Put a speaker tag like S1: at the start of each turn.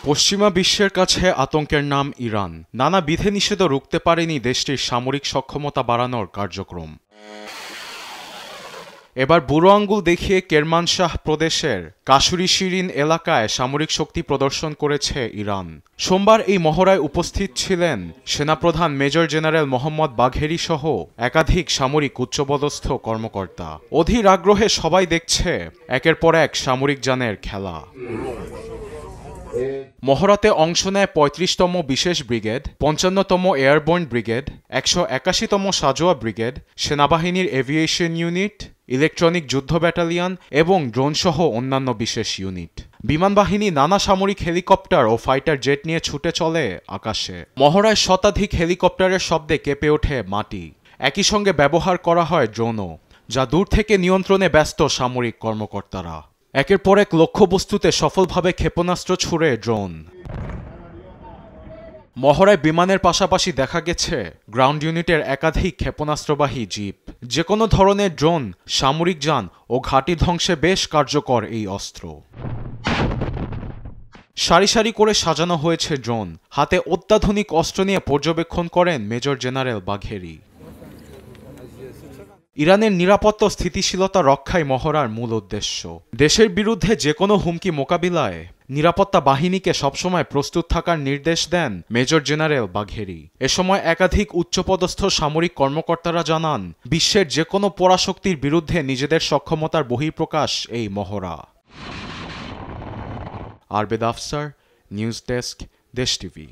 S1: পশ্চিমা বিশ্বের কাছে আতঙ্কের নাম ইরান। নানা বিধিনিষেধও রুখতে পারেনি দেশটির সামরিক সক্ষমতা বাড়ানোর কার্যক্রম। এবার বুড়ো আঙ্গুল দেখিয়ে কেরমানশাহ প্রদেশের কাশুরি শিরিন এলাকায় সামরিক শক্তি প্রদর্শন করেছে ইরান। সোমবার এই মহড়ায় উপস্থিত ছিলেন সেনাপ্রধান মেজর জেনারেল মোহাম্মদ বাঘেরি সহ একাধিক সামরিক উচ্চপদস্থ কর্মকর্তা। অধীর আগ্রহে সবাই দেখছে একের পর এক সামরিক যানের খেলা। মহড়াতে অংশ নেয় ৩৫তম বিশেষ ব্রিগেড, ৫৫তম এয়ারবোর্ন ব্রিগেড, ১৮১তম সাজোয়া ব্রিগেড, সেনাবাহিনীর এভিয়েশন ইউনিট, ইলেকট্রনিক যুদ্ধ ব্যাটালিয়ন এবং ড্রোনসহ অন্যান্য বিশেষ ইউনিট। বিমানবাহিনী নানা সামরিক হেলিকপ্টার ও ফাইটার জেট নিয়ে ছুটে চলে আকাশে। মহড়ায় শতাধিক হেলিকপ্টারের শব্দে কেঁপে ওঠে মাটি। একই সঙ্গে ব্যবহার করা হয় ড্রোনও, যা দূর থেকে নিয়ন্ত্রণে ব্যস্ত সামরিক কর্মকর্তারা। একের পর এক লক্ষ্যবস্তুতে সফলভাবে ক্ষেপণাস্ত্র ছুড়ে ড্রোন। মহড়ায় বিমানের পাশাপাশি দেখা গেছে গ্রাউন্ড ইউনিটের একাধিক ক্ষেপণাস্ত্রবাহী জিপ। যে কোনো ধরনের ড্রোন, সামরিক যান ও ঘাঁটি ধ্বংসে বেশ কার্যকর এই অস্ত্র। সারি সারি করে সাজানো হয়েছে ড্রোন। হাতে অত্যাধুনিক অস্ত্র নিয়ে পর্যবেক্ষণ করেন মেজর জেনারেল বাঘেরি। ইরানের নিরাপত্তা স্থিতিশীলতা রক্ষাই মহড়ার মূল উদ্দেশ্য। দেশের বিরুদ্ধে যে কোনো হুমকি মোকাবিলায় নিরাপত্তা বাহিনীকে সবসময় প্রস্তুত থাকার নির্দেশ দেন মেজর জেনারেল বাঘেরি। এ সময় একাধিক উচ্চপদস্থ সামরিক কর্মকর্তারা জানান, বিশ্বের যে কোনো পরাশক্তির বিরুদ্ধে নিজেদের সক্ষমতার বহিঃপ্রকাশ এই মহড়া। আরবেদ আফসার, নিউজ ডেস্ক, দেশ টিভি।